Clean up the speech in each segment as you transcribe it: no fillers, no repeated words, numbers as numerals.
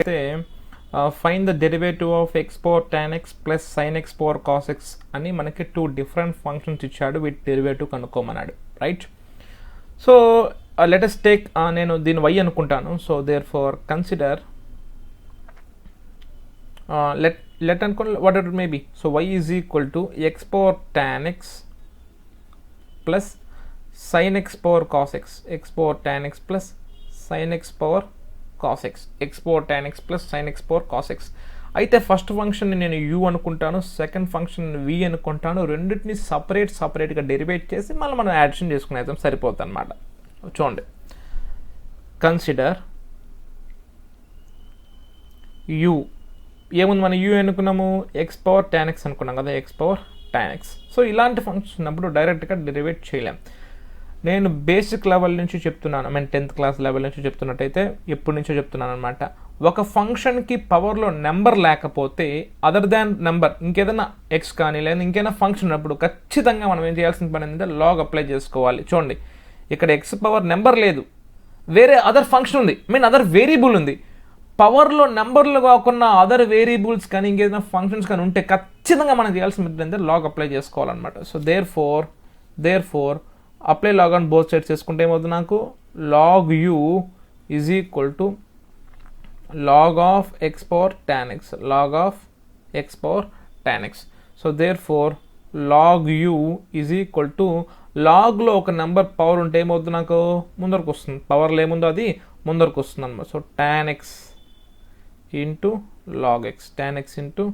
అయితే find the derivative of x power tan x plus sin x power cos x అని మనకి 2 different functions ఇచ్చాడు, వీటి derivative కనుక్కోమన్నాడు, right? So let us take, నేను దీని y అనుకుంటాను. So therefore consider let అనుకోండి what it may be. So y is equal to x power tan x plus sin x power cos x, x power tan x plus sin x power cos x, x power tan x plus sin x power cos x. అయితే first function నేను u అనుకుంటాను, second function v అనుకుంటాను. రెండింటిని సపరేట్గా డెరివేట్ చేసి మళ్ళీ మనం addition చేసుకునేద్దాం, సరిపోతుంది అనమాట. చూడండి, కన్సిడర్ u ఏముంది, మనం u అనుకున్నాము, ఎక్స్ పవర్ tan x అనుకున్నాం కదా, X power tan x. So ఇలాంటి ఫంక్షన్స్ ఉన్నప్పుడు డైరెక్ట్గా డెరివేట్ చేయలేం. నేను బేసిక్ లెవెల్ నుంచి చెప్తున్నాను, I mean 10th class level నుంచి చెప్తున్నట్టయితే ఎప్పటి నుంచో చెప్తున్నాను అనమాట. ఒక ఫంక్షన్కి పవర్లో నెంబర్ లేకపోతే అదర్ దాన్ నెంబర్ ఇంకేదైనా ఎక్స్ కానీ లేదా ఇంకేదైనా ఫంక్షన్ ఉన్నప్పుడు ఖచ్చితంగా మనం ఏం చేయాల్సిన పని ఏంటంటే లాగ్ అప్లై చేసుకోవాలి. చూడండి, ఇక్కడ ఎక్స్ పవర్ నెంబర్ లేదు, వేరే అదర్ ఫంక్షన్ ఉంది, మీన్ అదర్ వేరియబుల్ ఉంది. పవర్లో నెంబర్లు కాకుండా అదర్ వేరియబుల్స్ కానీ ఇంకేదైనా ఫంక్షన్స్ కానీ ఉంటే ఖచ్చితంగా మనం చేయాల్సిన ఏంటంటే లాగ్ అప్లై చేసుకోవాలన్నమాట. So therefore apply log on both sides చేసుకుంటే ఏమవుతుంది, నాకు log u is equal to log of x power tan x, log of x power tan x. So therefore log u is equal to లాగ్లో ఒక number power ఉంటే ఏమవుతుంది, నాకు ముందరకు వస్తుంది, పవర్లో ఏముందో అది ముందరకు వస్తుంది అనమాట. So tan x into log x, tan x into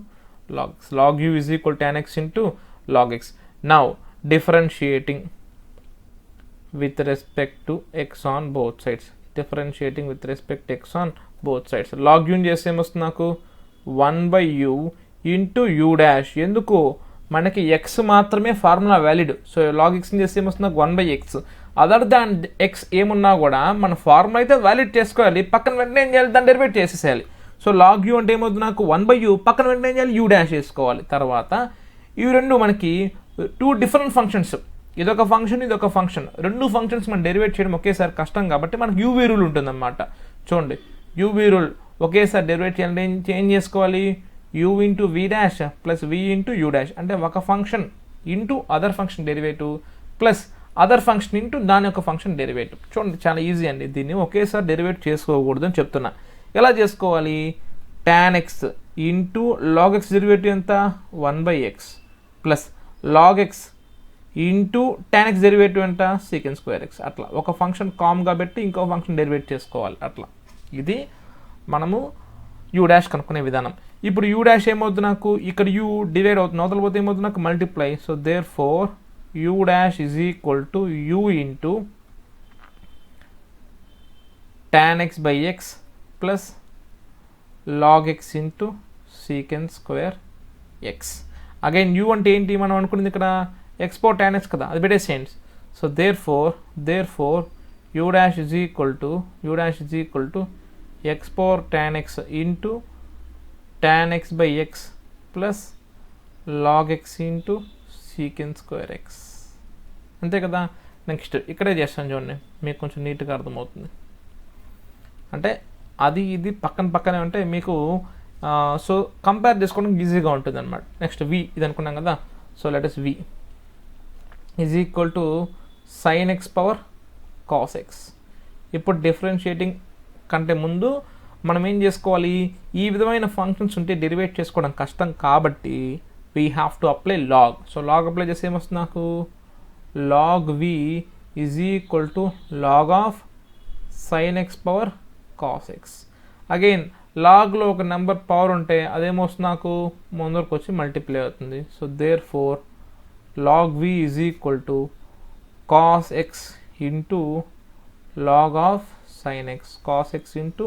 log x, log u is equal tan x into log x. Now differentiating with respect to x on both sides, differentiating with respect to x on both sides. log u చేస్తే ఏమొస్తుంది, నాకు 1/u into u dash. ఎందుకు, మనకి x మాత్రమే formula valid. So log x చేస్తే ఏమొస్తుంది, నాకు 1/x. Other than x ఏమున్నా కూడా మన ఫార్ములా అయితే వ్యాలిడ్ చేసుకోవాలి, పక్కన వెంటనే ఏం చేయాలి, దాన్ని డెరివేట్ చేసేసేయాలి. సో లాగ్ యూ అంటే ఏమవుతుంది, నాకు 1/u, పక్కన వెంటనే ఏం చేయాలి, యూ డాష్ చేసుకోవాలి. తర్వాత ఇవి రెండు మనకి 2 డిఫరెంట్ ఫంక్షన్స్, ఇదొక ఫంక్షన్ ఇదొక ఫంక్షన్, రెండు ఫంక్షన్స్ మనం డెరివేట్ చేయడం ఒకేసారి కష్టం కాబట్టి మనకి యూవీ రూల్ ఉంటుందన్నమాట. చూడండి, యూవీ రూల్ ఒకేసారి డెరివేట్ చేయాలంటే ఏం చేసుకోవాలి, u into v dash plus v into u dash, అంటే ఒక function into other function derivative plus other function into దాని యొక్క ఫంక్షన్ డెరివేటివ్. చూడండి, చాలా ఈజీ అండి, దీన్ని ఒకేసారి డెరివేట్ చేసుకోకూడదు అని చెప్తున్నా. ఎలా చేసుకోవాలి, tan x into log x derivative ఎంత, 1/x plus log x into tan x derivative ఎంత, secant square x. అట్లా ఒక ఫంక్షన్ కామ్గా పెట్టి ఇంకో ఫంక్షన్ డెరివేట్ చేసుకోవాలి. అట్లా ఇది మనము యూ డాష్ కనుక్కునే విధానం. ఇప్పుడు యూ డాష్ ఏమవుతుంది, నాకు ఇక్కడ యూ డివైడ్ అవుతుంది, అవతల పోతే ఏమవుతుంది, నాకు multiply. So therefore u dash is equal to u into tan x by x plus log x into secant square x. Again u అంటే ఏంటి, మనం అనుకున్నది ఇక్కడ ఎక్స్ పవర్ tan x కదా, అది పెట్టేసేయండి. So therefore u dash is equal to x power tan x into tan x by x plus log x into secant square x. అంతే కదా. నెక్స్ట్ ఇక్కడే చేస్తాను చూడండి, మీకు కొంచెం నీట్గా అర్థమవుతుంది. అంటే అది ఇది పక్కనే ఉంటే మీకు సో కంపేర్ చేసుకోవడం ఈజీగా ఉంటుంది అనమాట. నెక్స్ట్ వి ఇది అనుకున్నాం కదా, so let us v is equal to sin x power cos x. ఇప్పుడు డిఫరెన్షియేటింగ్ కంటే ముందు మనం ఏం చేసుకోవాలి, ఈ విధమైన ఫంక్షన్స్ ఉంటే డెరివేట్ చేసుకోవడం కష్టం కాబట్టి we have to apply log. So log apply చేస్తే ఏమొస్తుంది, నాకు log v is equal to log of sin x power cos x. Again లాగ్లో ఒక నెంబర్ పవర్ ఉంటే అదేమొస్తుంది, నాకు ముందరకు వచ్చి మల్టిప్లై అవుతుంది. So therefore log v is equal to cos x into log of sin x, cos x into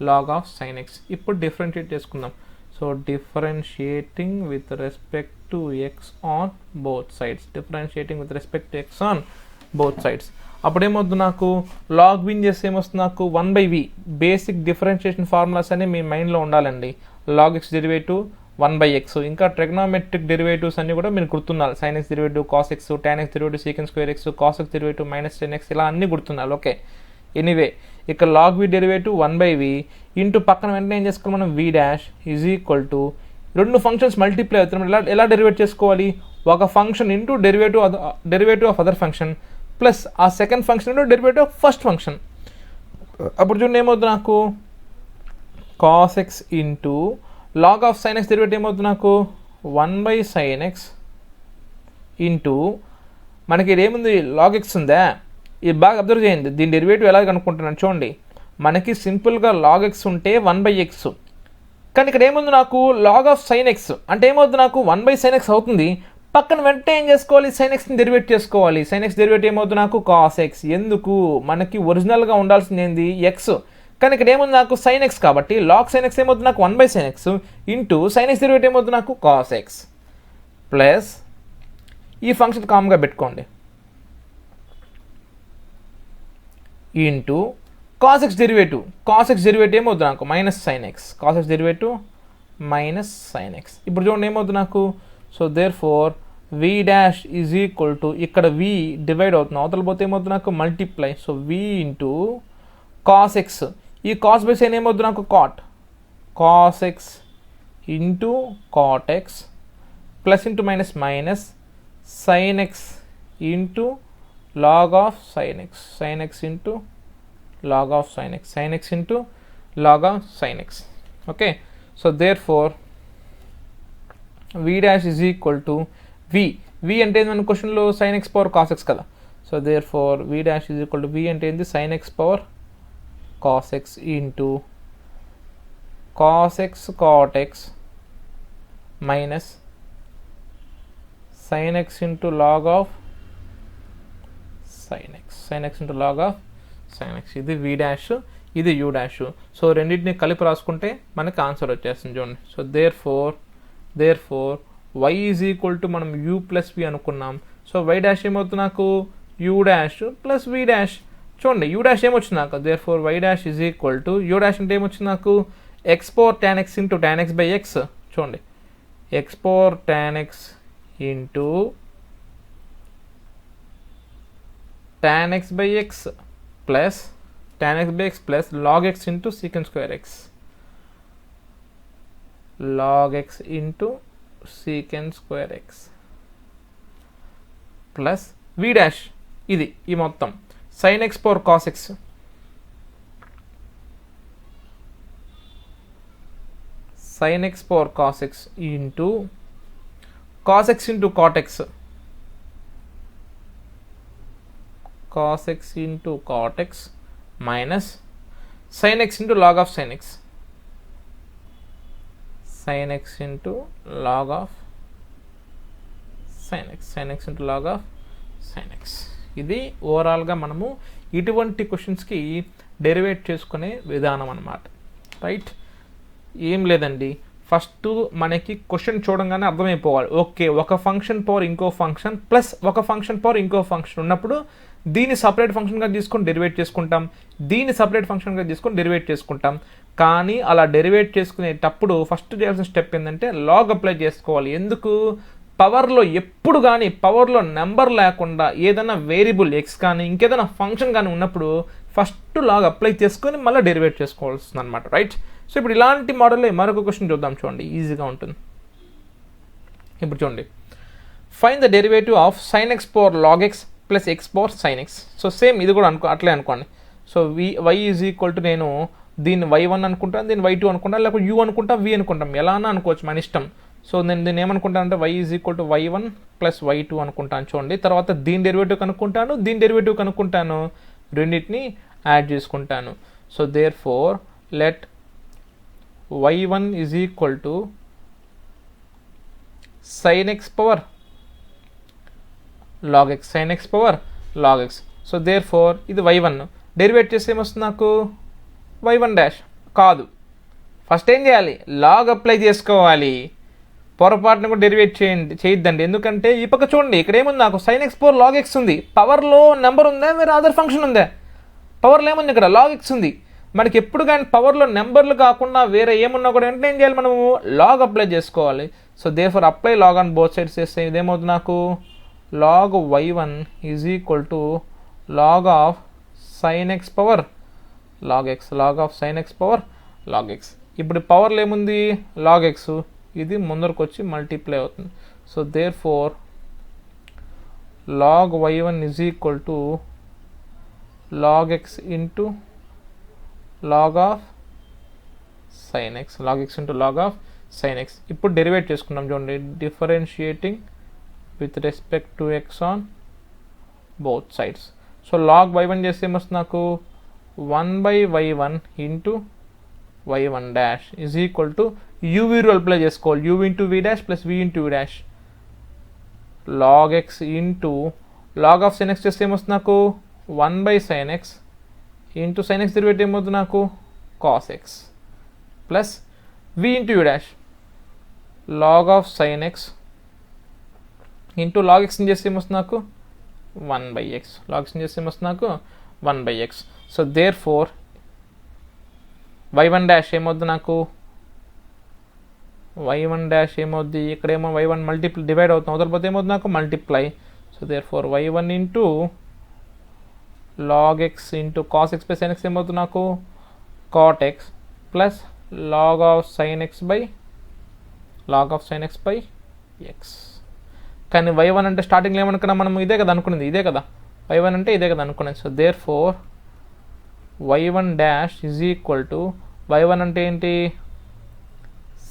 log of sin x. ఇప్పుడు differentiate చేసుకుందాం. So differentiating with respect to x on both sides, differentiating with respect to x on both sides. అప్పుడేమవుతుంది, నాకు log win చేస్తే ఏమొస్తుంది, నాకు 1/v. Basic differentiation formulas అన్ని మీ మైండ్లో ఉండాలండి. లాగ్ x డెరివేటివ్ 1/x, ఇంకా ట్రిగ్నోమెట్రిక్ డెరివేటివ్స్ అన్ని కూడా మీరు గుర్తుండాలి. sin x derivative cos x, tan x derivative secant square x, cos x derivative -10x, ఇలా అన్ని గుర్తుండాలి. ఓకే, ఎనీవే ఇక్కడ log v derivative 1/v into పక్కన వెంటనే ఏం చేసుకోవాలి మనం v dash is equal to రెండు ఫంక్షన్స్ మల్టిప్లై అవుతున్నాం. ఎలా డెరివేట్ చేసుకోవాలి? ఒక function into derivative of other function plus ఆ second function into derivative of first function. అప్పుడు చూడండి ఏమవుతుంది నాకు cosx into log of sin x derivative ఏమవుతుంది నాకు 1/sin x ఇంటూ మనకి ఇదేముంది లాగ్ ఎక్స్ ఉందా, ఇది బాగా అబ్జర్వ్ చేయండి. దీని డెరివేటివ్ ఎలా కనుక్కుంటున్నాను చూడండి. మనకి సింపుల్గా లాగ్ ఎక్స్ ఉంటే 1/x, కానీ ఇక్కడ ఏముంది నాకు లాగ్ ఆఫ్ sin x అంటే ఏమవుతుంది నాకు 1/sin x అవుతుంది. పక్కన వెంటనే ఏం చేసుకోవాలి sin xని డెరివేట్ చేసుకోవాలి. sin x డెరివేటివ్ ఏమవుతుంది నాకు cos x. ఎందుకు మనకి ఒరిజినల్గా ఉండాల్సింది ఏంది ఎక్స్, కానీ ఇక్కడ ఏముంది నాకు sin x కాబట్టి లాగ్ sin x ఏమవుతుంది నాకు 1/sin x into sin x derivative ఏమవుతుంది నాకు cos x ప్లస్ ఈ ఫంక్షన్ కామ్గా పెట్టుకోండి into cos x derivative. cos x derivative ఏమవుతుంది నాకు -sin x. cos x derivative -sin x. ఇప్పుడు చూడండి ఏమవుతుంది నాకు so therefore v dash is equal to ఇక్కడ v డివైడ్ అవుతుంది, అవతల పోతే ఏమవుతుంది నాకు multiply. So v into cos x, ఈ cos బై sin ఏమవుతుంది నాకు cos x into cot x plus into minus minus sin x into log of sin x, sin x into log of sin x, sin x into log of sin x. Okay, so therefore v dash is equal to v అంటే మన క్వశ్చన్లో sin x power cos x కదా. So therefore v dash is equal to v అంటే ఏంది sin x power cos x into cos x cot x minus sin x into log of sin x, sin x into log of sin x. ఇది v dash, ఇది u dash. So రెండింటిని కలిపి రాసుకుంటే మనకి answer వచ్చేస్తుంది చూడండి. So therefore y is equal to మనం u plus v అనుకున్నాం. సో y డాష్ ఏమవుతుంది నాకు u dash plus v dash. చూడండి u డాష్ ఏమొచ్చింది నాకు therefore y dash is equal to u dash అంటే ఏమొచ్చింది నాకు x power tan x into tan x by x. చూడండి x power tan x into tan x by x plus tan x by x plus log x into secant square x, log x into secant square x plus v dash ఇది ఈ మొత్తం sin x power cos x sin x power cos x into cos x into cot x, cos x into cot x minus sin x into log of sin x, sin x into log of sin x, sin x into log of sin x. ఇది ఓవరాల్గా మనము ఇటువంటి క్వశ్చన్స్కి డెరివేట్ చేసుకునే విధానం అన్నమాట. Right, ఏం లేదండి, ఫస్ట్ మనకి క్వశ్చన్ చూడంగానే అర్థమైపోవాలి. ఓకే, ఒక ఫంక్షన్ పవర్ ఇంకో ఫంక్షన్ ప్లస్ ఒక ఫంక్షన్ పవర్ ఇంకో ఫంక్షన్ ఉన్నప్పుడు దీన్ని సపరేట్ ఫంక్షన్గా తీసుకొని డెరివేట్ చేసుకుంటాం, దీన్ని సపరేట్ ఫంక్షన్గా తీసుకొని డెరివేట్ చేసుకుంటాం. కానీ అలా డెరివేట్ చేసుకునేటప్పుడు ఫస్ట్ చేయాల్సిన స్టెప్ ఏంటంటే లాగ్ అప్లై చేసుకోవాలి. ఎందుకు? పవర్లో ఎప్పుడు కానీ పవర్లో నెంబర్ లేకుండా ఏదైనా వేరియబుల్ ఎక్స్ కానీ ఇంకేదైనా ఫంక్షన్ కానీ ఉన్నప్పుడు ఫస్ట్ లాగ్ అప్లై చేసుకొని మళ్ళీ డెరివేట్ చేసుకోవాల్సింది అనమాట. రైట్, సో ఇప్పుడు ఇలాంటి మోడల్లో మరొక క్వశ్చన్ చూద్దాం. చూడండి, ఈజీగా ఉంటుంది. ఇప్పుడు చూడండి, find the derivative of sin x power log x plus x power sin x. So same ఇది కూడా అట్లే అనుకోండి. So y is equal to నేను దీన్ని y1 అనుకుంటాను, దీన్ని y2 అనుకుంటాను, లేకపోతే u అనుకుంటా, v అనుకుంటాం, ఎలా అన్నా అనుకోవచ్చు, మన ఇష్టం. సో నేను దీన్ని ఏమనుకుంటాను అంటే y is equal to y1 plus y2 అనుకుంటాను. చూడండి, తర్వాత దీని డెరివేటివ్ కనుక్కుంటాను, దీని డెరివేటివ్ కనుక్కుంటాను, రెండింటిని యాడ్ చేసుకుంటాను. So therefore let y1 is equal to sin x power log x, sin x power log x. So therefore ఇది y1 డెరివేట్ చేస్తే ఏమొస్తుంది నాకు y1 డాష్. కాదు, ఫస్ట్ ఏం చేయాలి, లాగ్ అప్లై చేసుకోవాలి. పొరపాటున కూడా డెరివేట్ చేయొద్దండి. ఎందుకంటే ఈ పక్క చూడండి, ఇక్కడ ఏముంది నాకు sin x power log x ఉంది. పవర్లో నెంబర్ ఉందా, వేరే అదర్ ఫంక్షన్ ఉందా? పవర్లో ఏముంది, ఇక్కడ log x ఉంది. మనకి ఎప్పుడు కానీ పవర్లో నెంబర్లు కాకుండా వేరే ఏమున్నా కూడా వెంటనే ఏం చేయాలి, మనము లాగ్ అప్లై చేసుకోవాలి. So therefore apply log on both sides చేస్తే ఇదేమవుతుంది నాకు log y1 is equal to log of sin x power log x, log of sin x power log x. ఇప్పుడు పవర్లో ఏముంది log x, ఇది ముందరకు వచ్చి మల్టిప్లై అవుతుంది. So therefore log y1 is equal to log x into log of sin x, log x into log of sin x. ఇప్పుడు derivate చేసుకున్నాం చూడండి, differentiating with respect to x on both sides. So log y1 చేస్తే ఏమొస్తుంది నాకు 1/y1 into y1 dash is equal to uv rule apply చేసుకోవాలి, u into v dash plus v into v dash log x into log of sin x చేస్తే ఏమొస్తుంది నాకు 1/sin x into sin x derivative ఏమవుతుంది నాకు cos x plus v into u dash log of sin x into log x చేస్తే ఏమొస్తుంది నాకు 1/x, log x చేస్తే ఏమొస్తుంది నాకు 1/x. So therefore y1 dash ఏమవుద్ది నాకు y1 డాష్ ఏమవుద్ది, ఇక్కడేమో y1 మల్టిప్లై డివైడ్ అవుతుంది, అవతలపోతే ఏమవుతుంది నాకు multiply. So therefore y1 into log x into cos x by sin x ఏమవుతుంది నాకు cot x plus log of sin x by x. కానీ y1 అంటే స్టార్టింగ్లో ఏమనుకున్నాం మనం, ఇదే కదా అనుకున్నది, ఇదే కదా y1 అంటే ఇదే కదా అనుకున్నది. So therefore y1 dash is equal to y1 అంటే ఏంటి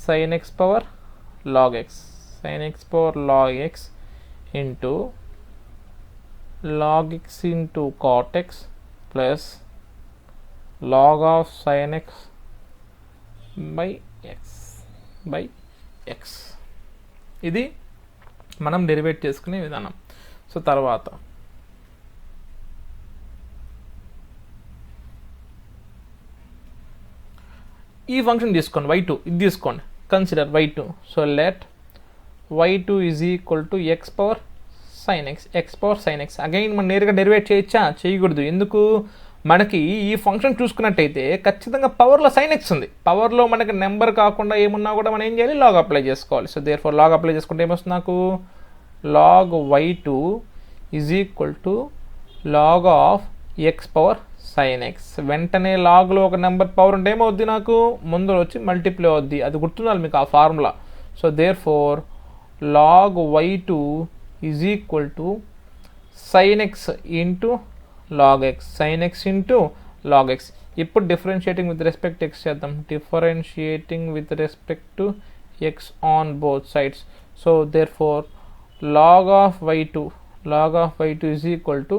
sin x power log x, sin x power log x into log x into cot x plus log of sin x by x. ఇది మనం డెరివేట్ చేసుకునే విధానం. So తర్వాత ఈ function తీసుకోండి y2, ఇది తీసుకోండి, consider y2. So let y2 is equal to x power sin x. Again మనం నేరుగా డెరివేట్ చేయొచ్చా, చేయకూడదు. ఎందుకు, మనకి ఈ ఫంక్షన్ చూసుకున్నట్టయితే ఖచ్చితంగా పవర్లో sin x ఉంది, పవర్లో మనకి నెంబర్ కాకుండా ఏమున్నా కూడా మనం ఏం చేయాలి, లాగ్ అప్లై చేసుకోవాలి. So therefore log apply చేసుకుంటే ఏమొస్తుంది నాకు log y2 is equal to log of x power sin x. వెంటనే లాగ్లో ఒక నెంబర్ పవర్ ఉంటే ఏమవుద్ది నాకు ముందర వచ్చి మల్టిప్లై అవుద్ది, అది గుర్తుండాలి మీకు ఆ ఫార్ములా. So therefore log y2 is equal to sin x into log x, sin x into log x. ఇప్పుడు డిఫరెన్షియేటింగ్ విత్ రెస్పెక్ట్ x చేద్దాం, differentiating with respect to x on both sides. So therefore log of y2 is equal to,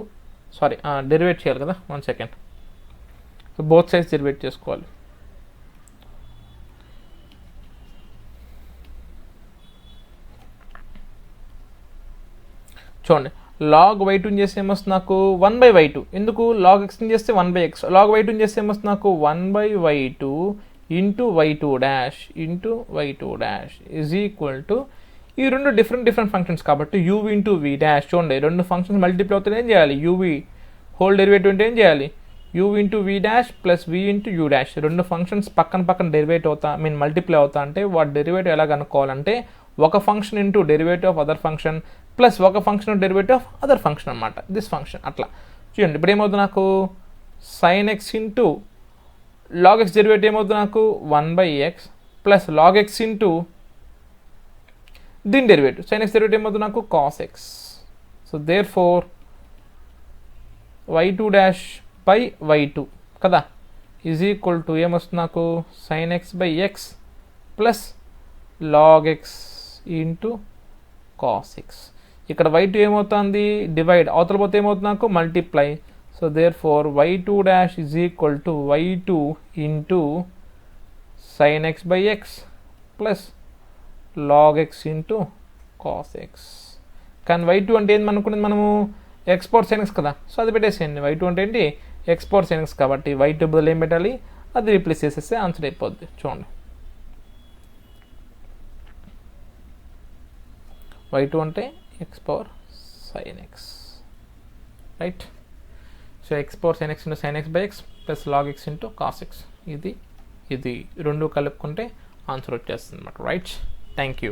sorry derivate చేయాలి కదా, 1 second. So both sides derivate చేసుకోవాలి. చూడండి log y2 చేస్తే ఏమొస్తుంది నాకు 1/y2, ఎందుకు log x చేస్తే 1/x, log y2 చేస్తే ఏమొస్తుంది నాకు 1/y2 into y2 dash is equal to, ఈ రెండు డిఫరెంట్ ఫంక్షన్స్ కాబట్టి u ఇంటూ v డాష్. చూడండి రెండు ఫంక్షన్స్ మల్టిప్లై అవుతే ఏం చేయాలి, uv హోల్ డెరివేటివ్ అంటే ఏం చేయాలి, u into v dash plus v into u dash. రెండు ఫంక్షన్స్ పక్కన డెరివేట్ అవుతా మల్టిప్లై అవుతా అంటే వాటి డెరివేటివ్ ఎలా కనుక్కోవాలంటే ఒక function into derivative of other function plus ఒక function derivative of other function అనమాట, దిస్ ఫంక్షన్. అట్లా చూడండి ఇప్పుడు ఏమవుతుంది నాకు sin x into log x derivative ఏమవుతుంది నాకు 1/x plus log x into దీని డెరివేటివ్ sin x డెరివేటివ్ ఏమవుతుంది నాకు cos x. So therefore y2 dash by y2 కదా ఈజ్ ఈక్వల్ టు ఏమొస్తుంది నాకు sin x by x plus log x into cos x. ఇక్కడ y2 ఏమవుతుంది divide, అవతల పోతే ఏమవుతుంది నాకు multiply. So therefore y2 dash is equal to y2 into sin x by x plus log x into cos x. కానీ y2 అంటే ఏంది అనుకునేది మనము x పవర్ sin x కదా, సో అది పెట్టేసేయండి. y2 అంటే ఏంటి x పవర్ sin x కాబట్టి y2 బదులు ఏం పెట్టాలి, అది రీప్లేస్ చేసేస్తే ఆన్సర్ అయిపోద్ది. చూడండి y2 అంటే x power sin x, right. So x power sin x into sin x by x plus log x into cos x, ఇది రెండు కలుపుకుంటే ఆన్సర్ వచ్చేస్తుంది అన్నమాట, రైట్. Thank you.